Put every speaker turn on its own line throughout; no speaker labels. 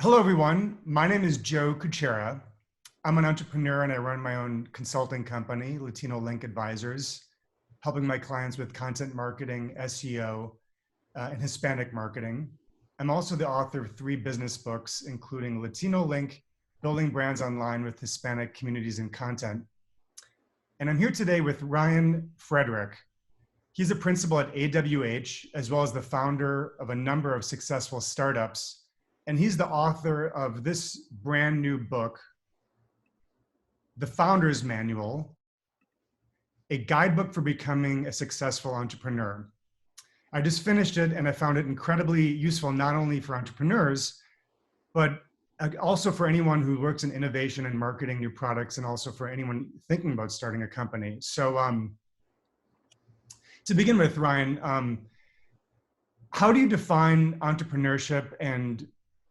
Hello, everyone. My name is Joe Kutchera. I'm an entrepreneur and I run my own consulting company, Latino Link Advisors, helping my clients with content marketing, SEO, and Hispanic marketing. I'm also the author of 3 business books, including Latino Link, Building Brands Online with Hispanic Communities and Content. And I'm here today with Ryan Frederick. He's a principal at AWH, as well as the founder of a number of successful startups. And he's the author of this brand new book, The Founder's Manual, a guidebook for becoming a successful entrepreneur. I just finished it and I found it incredibly useful, not only for entrepreneurs, but also for anyone who works in innovation and marketing new products, and also for anyone thinking about starting a company. So to begin with, Ryan, how do you define entrepreneurship, and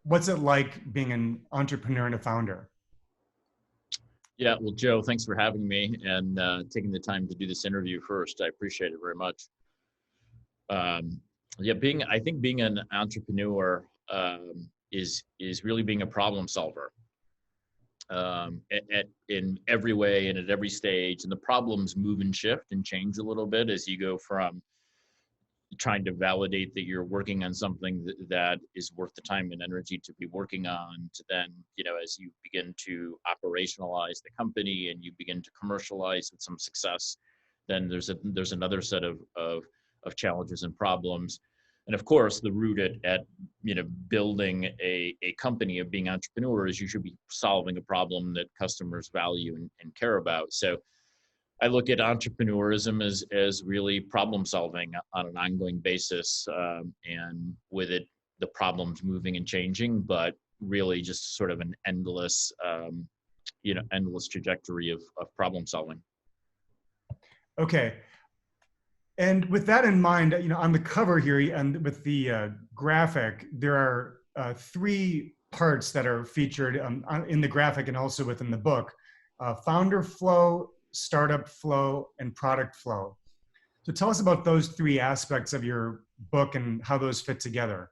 what's it like being an entrepreneur and a founder?
Yeah, well, Joe, thanks for having me and taking the time to do this interview first. I appreciate it very much. Yeah, I think being an entrepreneur is really being a problem solver in every way and at every stage. And the problems move and shift and change a little bit as you go from trying to validate that you're working on something that is worth the time and energy to be working on, to then, as you begin to operationalize the company and you begin to commercialize with some success, then there's another set of challenges and problems. And of course, the root at building a company, of being entrepreneur, is you should be solving a problem that customers value and care about. So I look at entrepreneurism as really problem solving on an ongoing basis, and with it, the problems moving and changing, but really just sort of an endless, endless trajectory of problem solving.
Okay. And with that in mind, on the cover here and with the graphic, there are 3 parts that are featured in the graphic and also within the book: founder flow, startup flow, and product flow. So tell us about those 3 aspects of your book and how those fit together.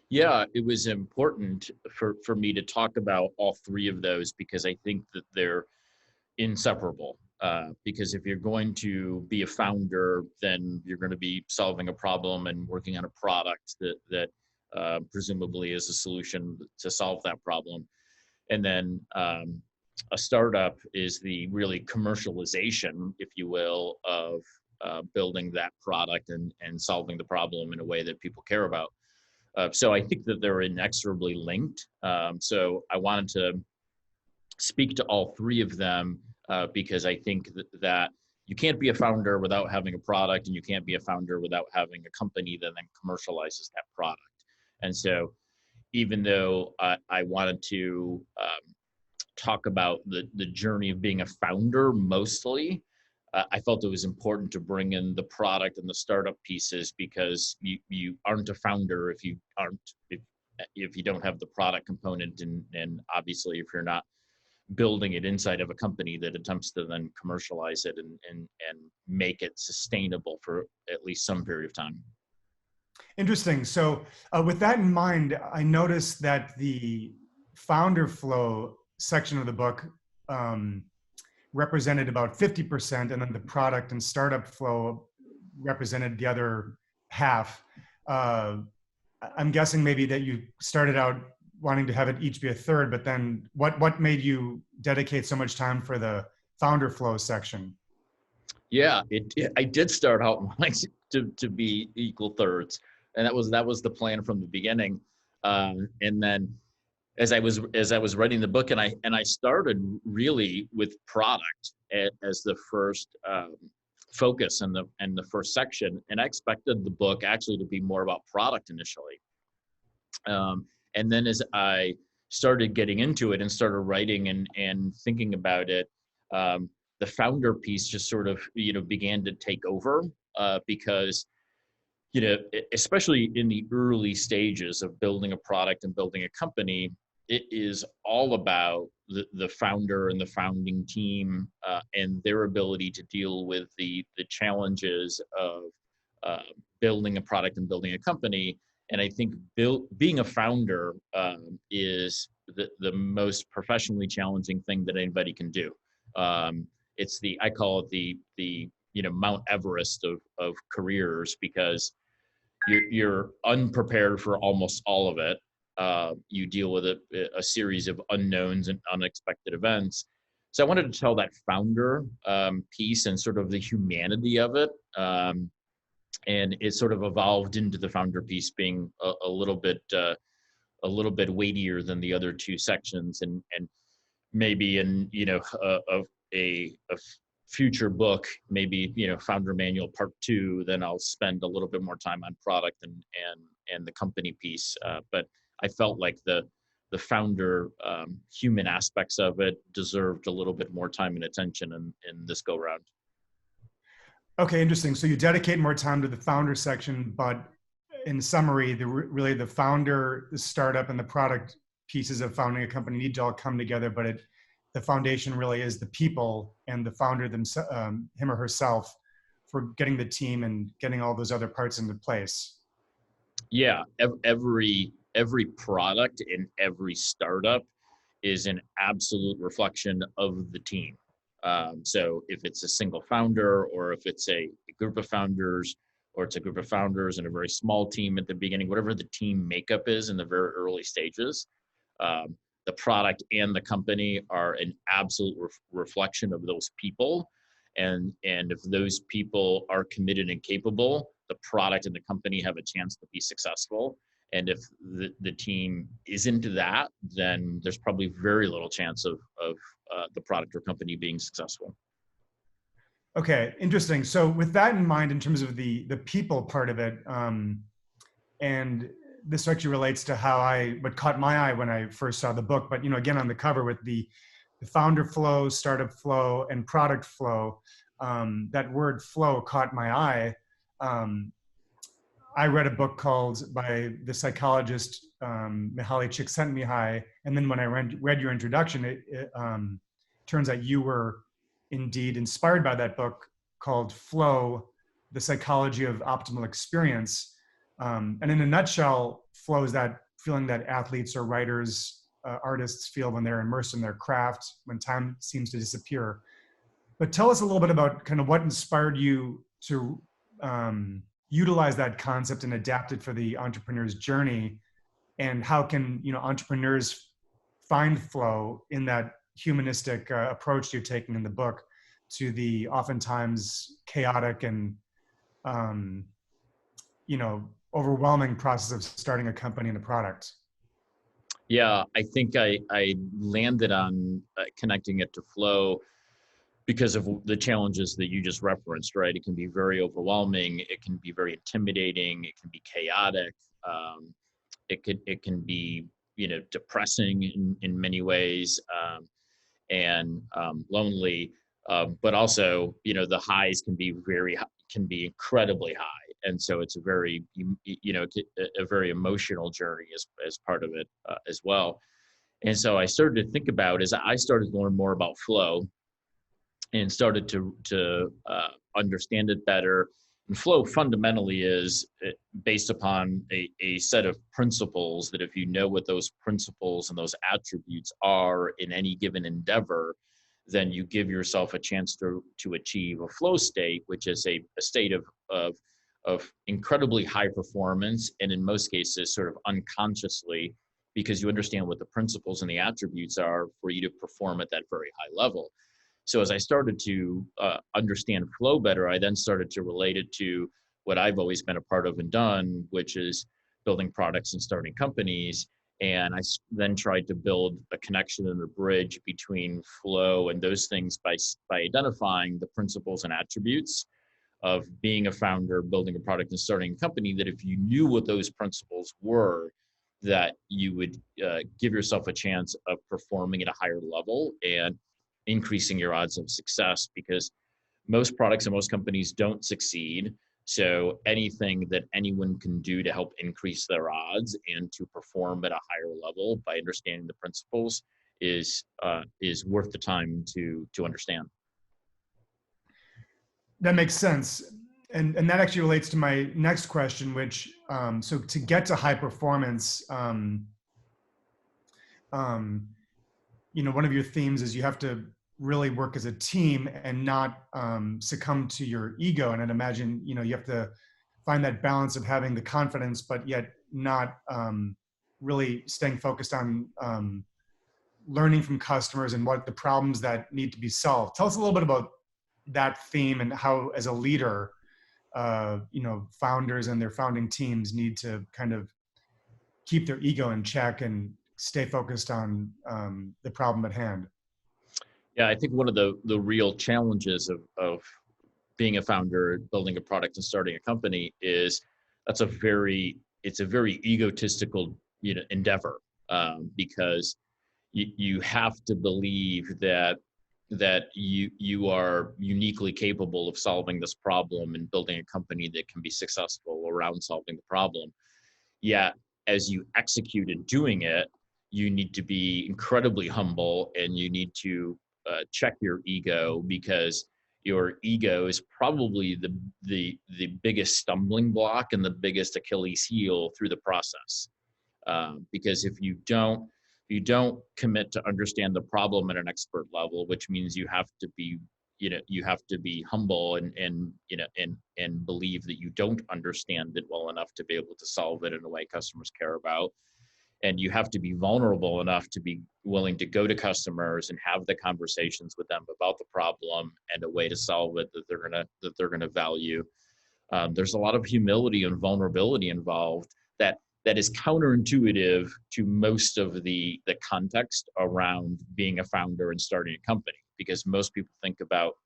Yeah, it was important for me to talk about all 3 of those because I think that they're inseparable. Because if you're going to be a founder, then you're going to be solving a problem and working on a product that presumably is a solution to solve that problem. And then a startup is the really commercialization, if you will, of building that product and solving the problem in a way that people care about. So I think that they're inexorably linked. So I wanted to speak to all 3 of them because I think that you can't be a founder without having a product, and you can't be a founder without having a company that then commercializes that product. And so even though I wanted to talk about the journey of being a founder mostly, I felt it was important to bring in the product and the startup pieces, because you aren't a founder if you don't have the product component, and obviously if you're not building it inside of a company that attempts to then commercialize it and make it sustainable for at least some period of time.
Interesting. So with that in mind, I noticed that the founder flow section of the book represented about 50%, and then the product and startup flow represented the other half. I'm guessing maybe that you started out wanting to have it each be a third, but then what made you dedicate so much time for the founder flow section?
Yeah, I did start out wanting to be equal thirds, and that was the plan from the beginning. And then as I was writing the book, and I started really with product as the first focus and the first section, and I expected the book actually to be more about product initially. And then as I started getting into it and started writing and thinking about it, the founder piece just sort of began to take over, because especially in the early stages of building a product and building a company, it is all about the founder and the founding team, and their ability to deal with the challenges of building a product and building a company, And I think being a founder is the most professionally challenging thing that anybody can do. It's I call it the Mount Everest of careers, because you're unprepared for almost all of it. You deal with a series of unknowns and unexpected events. So I wanted to tell that founder piece and sort of the humanity of it. And it sort of evolved into the founder piece being a little bit weightier than the other two sections, and maybe in a future book, maybe founder manual part 2, then I'll spend a little bit more time on product and the company piece. But I felt like the founder human aspects of it deserved a little bit more time and attention in this go round.
Okay, interesting. So you dedicate more time to the founder section, but in summary, really the founder, the startup, and the product pieces of founding a company need to all come together, but the foundation really is the people and the founder him or herself, for getting the team and getting all those other parts into place.
Yeah, every product in every startup is an absolute reflection of the team. So if it's a single founder, or if it's a group of founders, or it's a group of founders and a very small team at the beginning, whatever the team makeup is in the very early stages, the product and the company are an absolute reflection of those people. And if those people are committed and capable, the product and the company have a chance to be successful. And if the team isn't that, then there's probably very little chance of the product or company being successful.
Okay, interesting. So with that in mind, in terms of the people part of it, and this actually relates to what caught my eye when I first saw the book. But again, on the cover with the founder flow, startup flow, and product flow, that word flow caught my eye. I read a book by the psychologist Mihaly Csikszentmihalyi, and then when I read your introduction, it turns out you were indeed inspired by that book called Flow: The Psychology of Optimal Experience. And in a nutshell, flow is that feeling that athletes or writers, artists feel when they're immersed in their craft, when time seems to disappear. But tell us a little bit about kind of what inspired you to utilize that concept and adapt it for the entrepreneur's journey, and how can entrepreneurs find flow in that humanistic approach you're taking in the book to the oftentimes chaotic and overwhelming process of starting a company and a product.
Yeah, I think I landed on connecting it to flow because of the challenges that you just referenced, right? It can be very overwhelming. It can be very intimidating. It can be chaotic. It can be, depressing in many ways, and lonely. But also, the highs can be incredibly high. And so it's a very emotional journey as part of it as well. And so I started to think about, as I started to learn more about flow and started to understand it better. And flow fundamentally is based upon a set of principles that, if you know what those principles and those attributes are in any given endeavor, then you give yourself a chance to achieve a flow state, which is a state of incredibly high performance, and in most cases sort of unconsciously, because you understand what the principles and the attributes are for you to perform at that very high level. So as I started to understand flow better, I then started to relate it to what I've always been a part of and done, which is building products and starting companies. And I then tried to build a connection and a bridge between flow and those things by identifying the principles and attributes of being a founder, building a product, and starting a company, that if you knew what those principles were, that you would give yourself a chance of performing at a higher level and increasing your odds of success, because most products and most companies don't succeed. So anything that anyone can do to help increase their odds and to perform at a higher level by understanding the principles is worth the time to understand.
That makes sense. And that actually relates to my next question, which So to get to high performance, um, one of your themes is you have to really work as a team and not succumb to your ego. And I'd imagine, you have to find that balance of having the confidence, but yet not really staying focused on learning from customers and what the problems that need to be solved. Tell us a little bit about that theme and how, as a leader, founders and their founding teams need to kind of keep their ego in check and stay focused on the problem at hand.
Yeah, I think one of the real challenges of being a founder, building a product and starting a company is it's a very egotistical, endeavor, because you have to believe that you are uniquely capable of solving this problem and building a company that can be successful around solving the problem. Yet, as you execute in doing it, you need to be incredibly humble, and you need to check your ego, because your ego is probably the biggest stumbling block and the biggest Achilles heel through the process. Because if you don't commit to understand the problem at an expert level, which means you have to be humble and believe that you don't understand it well enough to be able to solve it in a way customers care about. And you have to be vulnerable enough to be willing to go to customers and have the conversations with them about the problem and a way to solve it that they're gonna value. There's a lot of humility and vulnerability involved that is counterintuitive to most of the context around being a founder and starting a company, because most people think about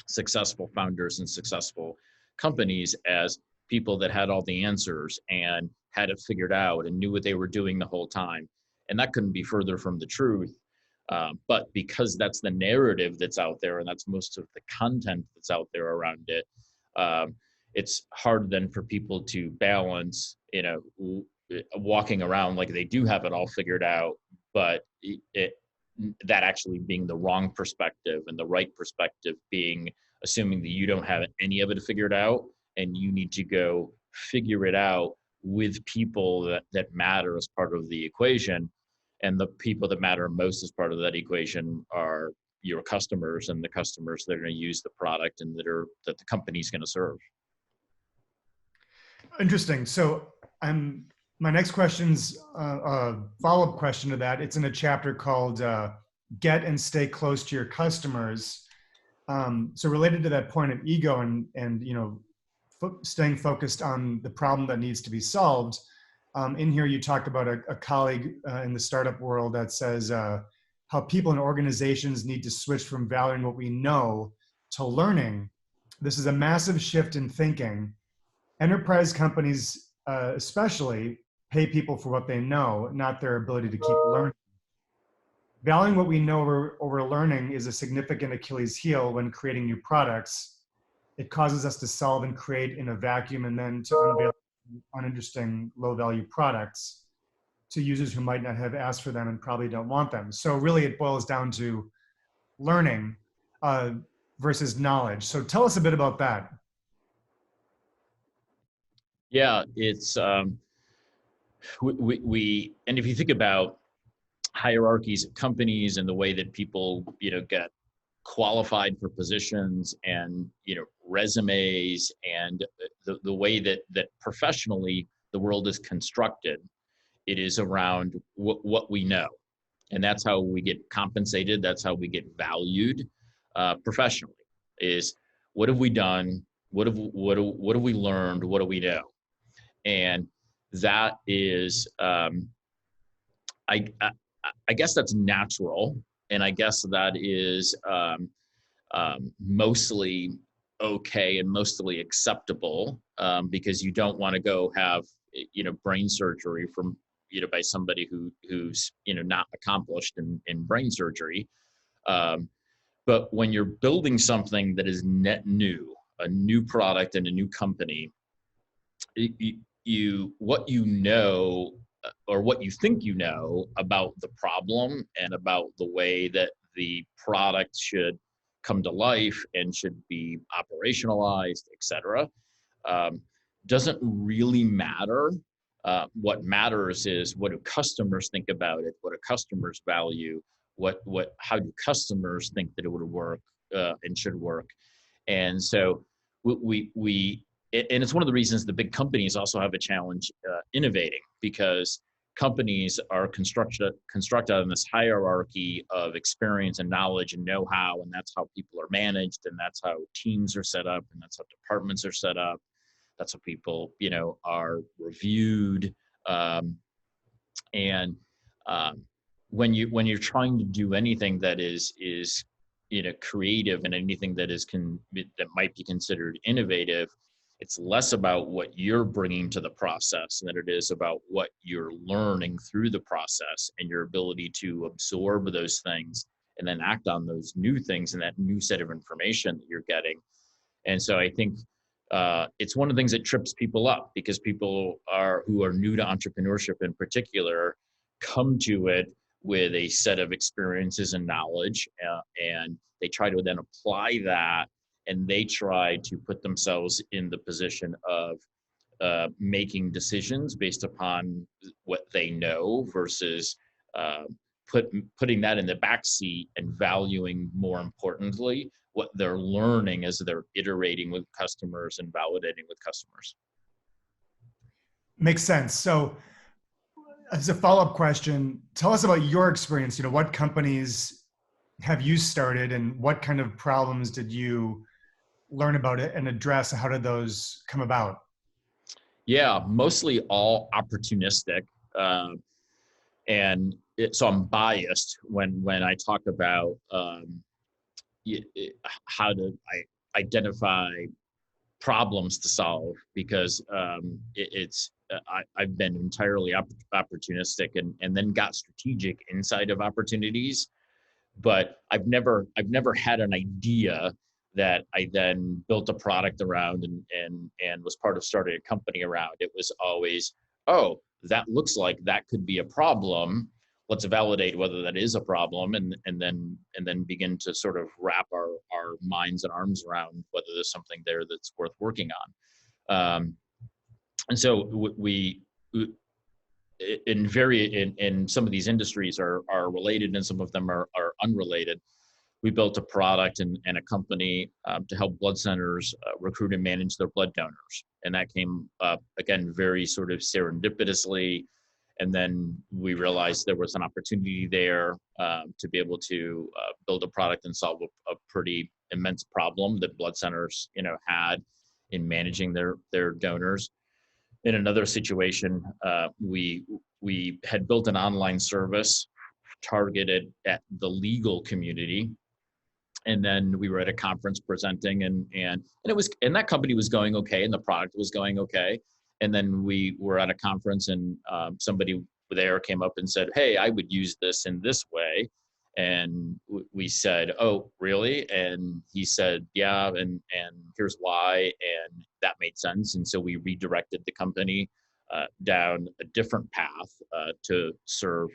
successful founders and successful companies as people that had all the answers and had it figured out and knew what they were doing the whole time. And that couldn't be further from the truth. But because that's the narrative that's out there, and that's most of the content that's out there around it, it's hard then for people to balance, walking around like they do have it all figured out, but that actually being the wrong perspective, and the right perspective being assuming that you don't have any of it figured out and you need to go figure it out with people that matter as part of the equation. And the people that matter most as part of that equation are your customers, and the customers that are going to use the product and that the company's going to serve.
Interesting. So my next question's a follow-up question to that. It's in a chapter called Get and Stay Close to Your Customers. So related to that point of ego and staying focused on the problem that needs to be solved, in here you talk about a colleague in the startup world that says how people and organizations need to switch from valuing what we know to learning. This is a massive shift in thinking. Enterprise companies especially pay people for what they know, not their ability to keep learning. Valuing what we know over learning is a significant Achilles heel when creating new products. It causes us to solve and create in a vacuum, and then to unveil uninteresting, low-value products to users who might not have asked for them and probably don't want them. So really it boils down to learning versus knowledge. So tell us a bit about that.
Yeah, it's we and if you think about hierarchies of companies and the way that people get qualified for positions, and resumes, and the way that professionally the world is constructed, it is around what we know, and that's how we get compensated, that's how we get valued professionally, is what have we done, what have we learned, what do we know. And that is I guess that's natural, and I guess that is mostly okay and mostly acceptable, because you don't want to go have brain surgery from by somebody who's not accomplished in brain surgery. But when you're building something that is net new, a new product and a new company, what you know, or what you think you know about the problem and about the way that the product should come to life and should be operationalized, etc. doesn't really matter. What matters is, what do customers think about it? What do customers value? How do customers think that it would work and should work? And so we and it's one of the reasons the big companies also have a challenge innovating, because companies are constructed on this hierarchy of experience and knowledge and know-how, and that's how people are managed, and that's how teams are set up, and that's how departments are set up. That's how people, are reviewed. And when you're trying to do anything that is creative, and anything that that might be considered innovative, it's less about what you're bringing to the process than it is about what you're learning through the process, and your ability to absorb those things and then act on those new things and that new set of information that you're getting. And so I think it's one of the things that trips people up, because people who are new to entrepreneurship in particular come to it with a set of experiences and knowledge, and they try to then apply that, and they try to put themselves in the position of making decisions based upon what they know, versus uh, putting that in the back seat and valuing, more importantly, what they're learning as they're iterating with customers and validating with customers.
Makes sense. So as a follow-up question, tell us about your experience. What companies have you started, and what kind of problems did you learn about it and address? How did those come about?
Yeah, mostly all opportunistic. So I'm biased when I talk about how to identify problems to solve, because I've been entirely opportunistic, and then got strategic inside of opportunities. But I've never had an idea that I then built a product around, and was part of starting a company around. It was always, oh, that looks like that could be a problem. Let's validate whether that is a problem, and then begin to sort of wrap our minds and arms around whether there's something there that's worth working on. And so we in some of these industries are related, and some of them are unrelated. We built a product and a company to help blood centers recruit and manage their blood donors. And that came up, again, very sort of serendipitously. And then we realized there was an opportunity there to be able to build a product and solve a pretty immense problem that blood centers, had in managing their donors. In another situation, we had built an online service targeted at the legal community. And then we were at a conference presenting, and that company was going okay, and the product was going okay. And then we were at a conference, and somebody there came up and said, "Hey, I would use this in this way." And we said, "Oh, really?" And he said, "Yeah, and here's why." And that made sense. And so we redirected the company down a different path to serve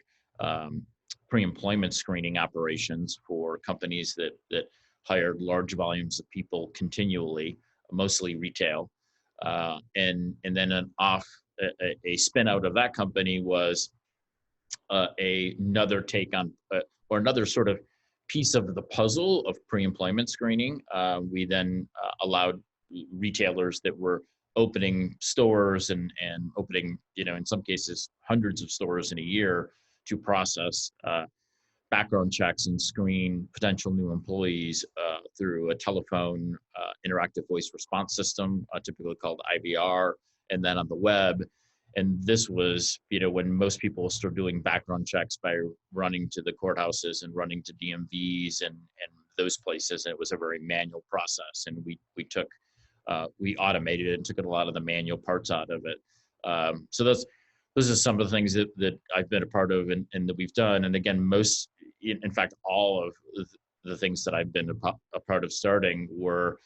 pre-employment screening operations for companies that hired large volumes of people continually, mostly retail. And then a spin out of that company was another take on or another sort of piece of the puzzle of pre-employment screening. We then allowed retailers that were opening stores and opening, in some cases, hundreds of stores in a year, to process background checks and screen potential new employees through a telephone interactive voice response system, typically called IVR, and then on the web. And this was, when most people still doing background checks by running to the courthouses and running to DMVs and those places. And it was a very manual process. And we automated it and took a lot of the manual parts out of it. So those are some of the things that I've been a part of and that we've done. And again, in fact, all of the things that I've been a part of starting were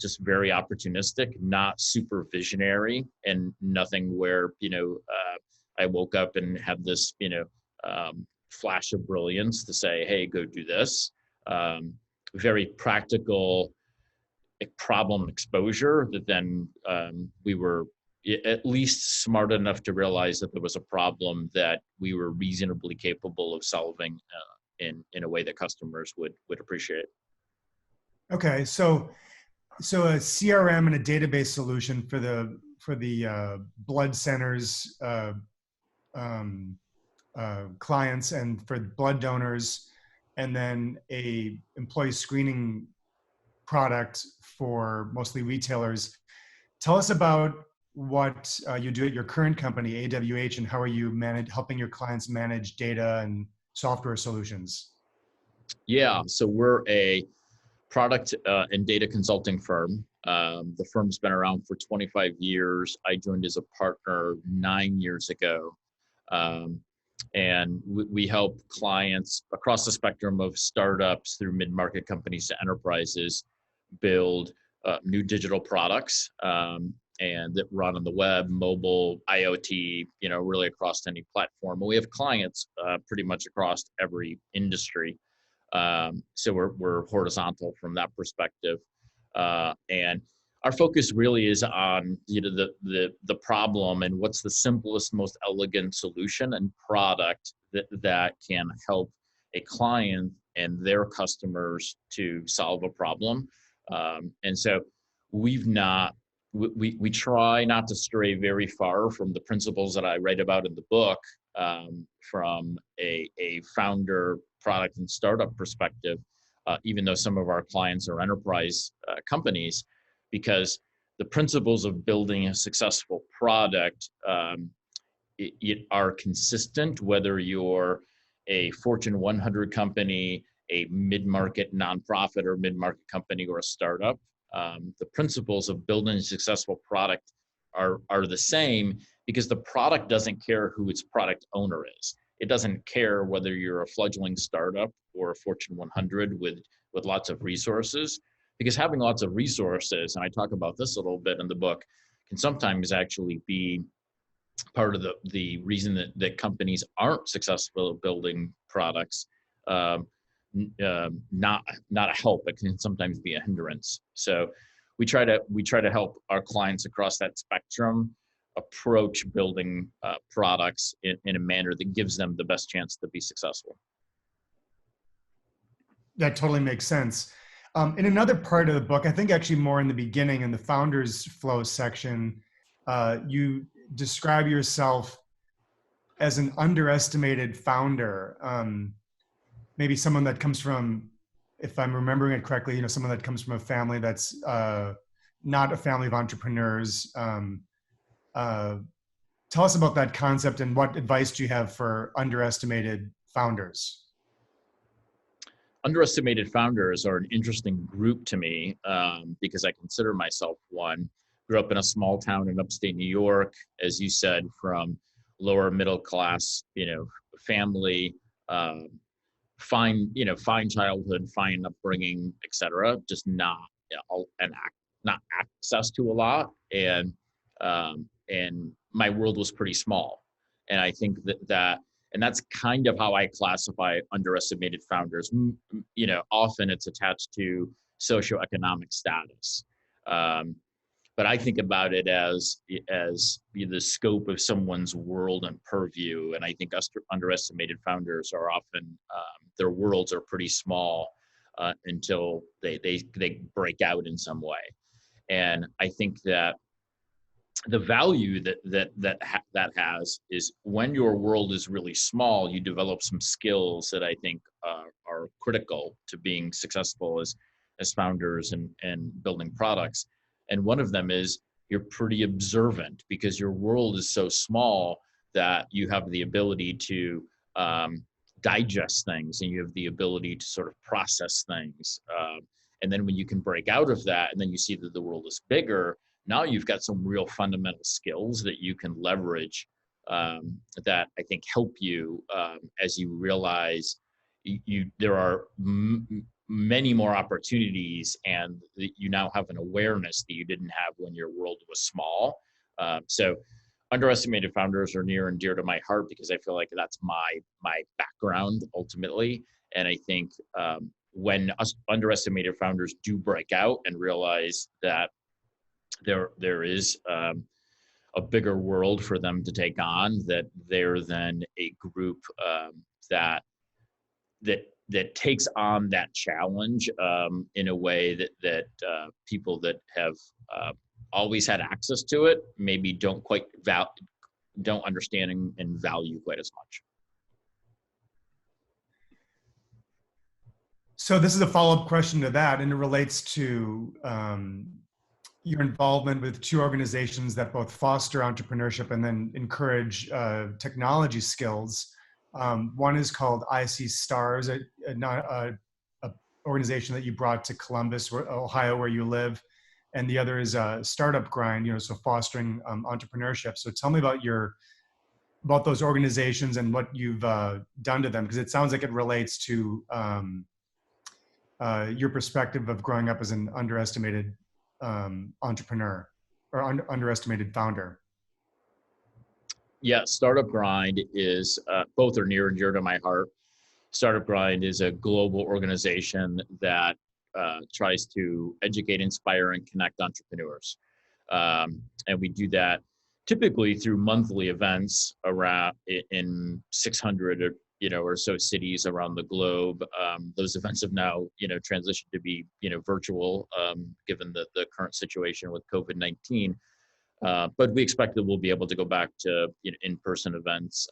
just very opportunistic, not super visionary, and nothing where, I woke up and had this, flash of brilliance to say, hey, go do this. Very practical, a problem exposure that then we were at least smart enough to realize that there was a problem that we were reasonably capable of solving in a way that customers would appreciate.
Okay, so a CRM and a database solution for the blood centers um, clients and for blood donors, and then a employee screening product for mostly retailers. Tell us about what you do at your current company, AWH, and how are you helping your clients manage data and software solutions?
Yeah, so we're a product and data consulting firm. The firm's been around for 25 years. I joined as a partner 9 years ago. And we help clients across the spectrum of startups through mid-market companies to enterprises build new digital products and that run on the web, mobile, IoT, really across any platform. And we have clients pretty much across every industry. So we're horizontal from that perspective. And our focus really is on the problem and what's the simplest, most elegant solution and product that can help a client and their customers to solve a problem. And so we try not to stray very far from the principles that I write about in the book, from a founder, product, and startup perspective, even though some of our clients are enterprise companies, because the principles of building a successful product are consistent, whether you're a Fortune 100 company, a mid-market nonprofit or mid-market company, or a startup. The principles of building a successful product are the same, because the product doesn't care who its product owner is. It doesn't care whether you're a fledgling startup or a Fortune 100 with lots of resources, because having lots of resources, and I talk about this a little bit in the book, can sometimes actually be part of the reason that companies aren't successful at building products. Not a help. It can sometimes be a hindrance. So we try to help our clients across that spectrum approach building products in a manner that gives them the best chance to be successful.
That totally makes sense. In another part of the book, I think actually more in the beginning, in the founders flow section, you describe yourself as an underestimated founder. Maybe someone that comes from, if I'm remembering it correctly, someone that comes from a family that's not a family of entrepreneurs. Tell us about that concept and what advice do you have for underestimated founders?
Underestimated founders are an interesting group to me, because I consider myself one. Grew up in a small town in upstate New York, as you said, from lower middle class, family, fine childhood, fine upbringing, etc. Just not access to a lot, and my world was pretty small. And I think and that's kind of how I classify underestimated founders. Often it's attached to socioeconomic status. But I think about it as the scope of someone's world and purview. And I think underestimated founders are often, their worlds are pretty small until they break out in some way. And I think that the value that has is when your world is really small, you develop some skills that I think are critical to being successful as founders and building products. And one of them is you're pretty observant, because your world is so small that you have the ability to digest things, and you have the ability to sort of process things. And then when you can break out of that, and then you see that the world is bigger, now you've got some real fundamental skills that you can leverage that I think help you as you realize there are many more opportunities, and you now have an awareness that you didn't have when your world was small. So underestimated founders are near and dear to my heart, because I feel like that's my background ultimately. And I think when us underestimated founders do break out and realize that there is a bigger world for them to take on, that they're then a group that takes on that challenge in a way that people that have always had access to it maybe don't quite don't understand and value quite as much.
So this is a follow-up question to that, and it relates to your involvement with two organizations that both foster entrepreneurship and then encourage technology skills. One is called IC Stars, a organization that you brought to Columbus, Ohio, where you live, and the other is Startup Grind, so fostering entrepreneurship. So tell me about those organizations and what you've done to them, because it sounds like it relates to your perspective of growing up as an underestimated entrepreneur or underestimated founder.
Yeah, Startup Grind is, both are near and dear to my heart. Startup Grind is a global organization that tries to educate, inspire, and connect entrepreneurs. And we do that typically through monthly events around in 600 or so cities around the globe. Those events have now, transitioned to be, virtual, given the current situation with COVID-19. But we expect that we'll be able to go back to in-person events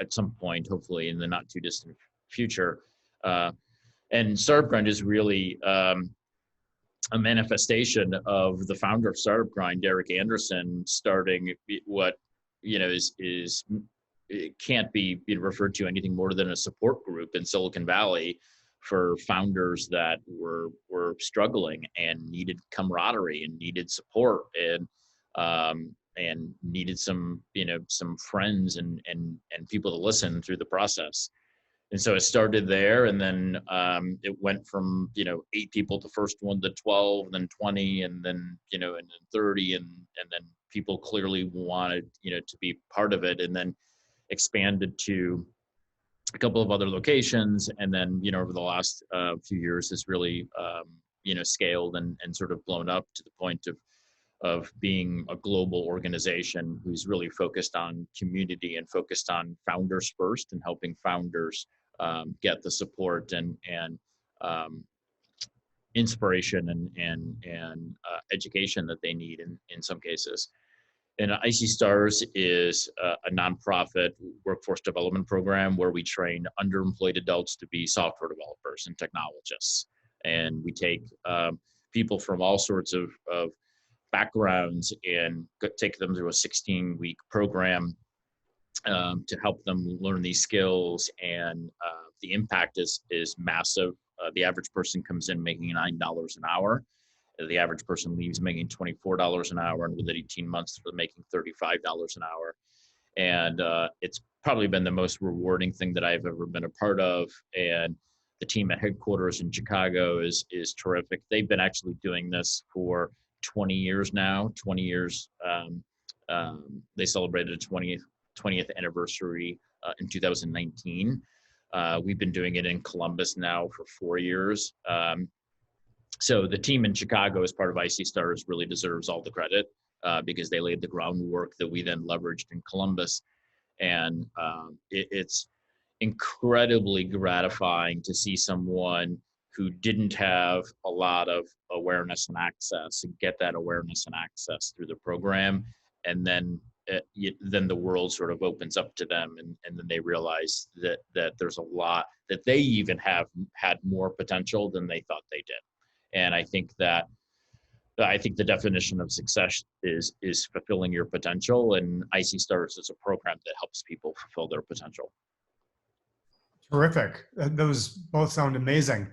at some point, hopefully in the not too distant future. And Startup Grind is really a manifestation of the founder of Startup Grind, Derek Anderson, starting what is it can't be referred to anything more than a support group in Silicon Valley for founders that were struggling and needed camaraderie and needed support and needed some friends and people to listen through the process. And so it started there, and then it went from 8 people the first one to 12, and then 20, and then and then 30, and then people clearly wanted to be part of it, and then expanded to a couple of other locations, and then over the last few years has really scaled and sort of blown up to the point of being a global organization who's really focused on community and focused on founders first and helping founders get the support and inspiration and education that they need in some cases. And IC Stars is a nonprofit workforce development program where we train underemployed adults to be software developers and technologists. And we take people from all sorts of backgrounds and take them through a 16-week program to help them learn these skills. And the impact is massive. The average person comes in making $9 an hour. The average person leaves making $24 an hour, and within 18 months, they're making $35 an hour. And it's probably been the most rewarding thing that I've ever been a part of. And the team at headquarters in Chicago is terrific. They've been actually doing this for 20 years now. 20 years. They celebrated a 20th anniversary in 2019. We've been doing it in Columbus now for 4 years. So the team in Chicago as part of IC Stars really deserves all the credit because they laid the groundwork that we then leveraged in Columbus. And it's incredibly gratifying to see someone who didn't have a lot of awareness and access and get that awareness and access through the program. And then the world sort of opens up to them, and then they realize that there's a lot that they even have had more potential than they thought they did. And I think the definition of success is fulfilling your potential, and IC Stars is a program that helps people fulfill their potential.
Terrific. Those both sound amazing.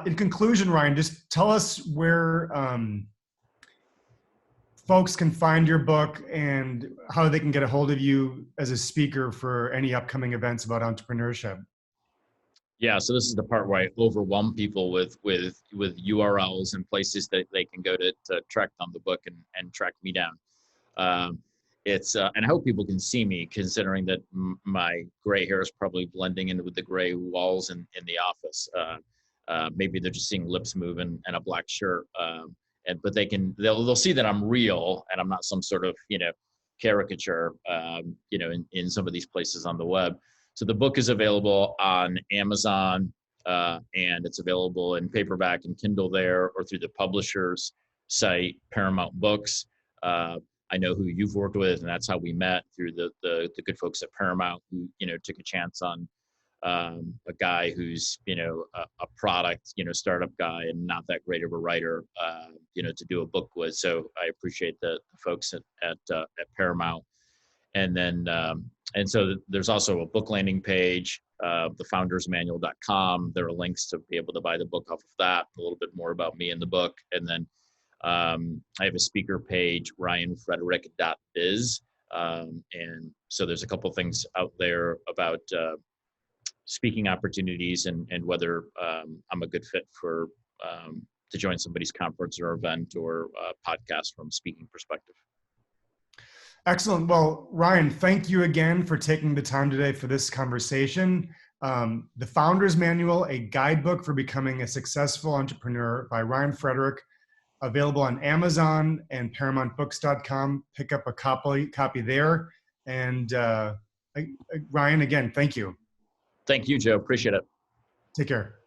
In conclusion, Ryan, just tell us where folks can find your book and how they can get a hold of you as a speaker for any upcoming events about entrepreneurship.
Yeah, so this is the part where I overwhelm people with URLs and places that they can go to track down the book and track me down. And I hope people can see me, considering that my gray hair is probably blending in with the gray walls in the office. Maybe they're just seeing lips moving and a black shirt. But they'll see that I'm real and I'm not some sort of, caricature, in some of these places on the web. So the book is available on Amazon, and it's available in paperback and Kindle there, or through the publisher's site, Paramount Books. I know who you've worked with, and that's how we met, through the good folks at Paramount, who took a chance on a guy who's a product startup guy and not that great of a writer to do a book with. So I appreciate the folks at Paramount. And then and so there's also a book landing page, thefoundersmanual.com. There are links to be able to buy the book off of that, a little bit more about me in the book. And then I have a speaker page, ryanfrederick.biz. And so there's a couple things out there about speaking opportunities and whether I'm a good fit for to join somebody's conference or event or podcast from a speaking perspective.
Excellent. Well, Ryan, thank you again for taking the time today for this conversation. The Founder's Manual, a guidebook for becoming a successful entrepreneur, by Ryan Frederick, available on Amazon and ParamountBooks.com. Pick up a copy there. And Ryan, again, thank you.
Thank you, Joe. Appreciate it.
Take care.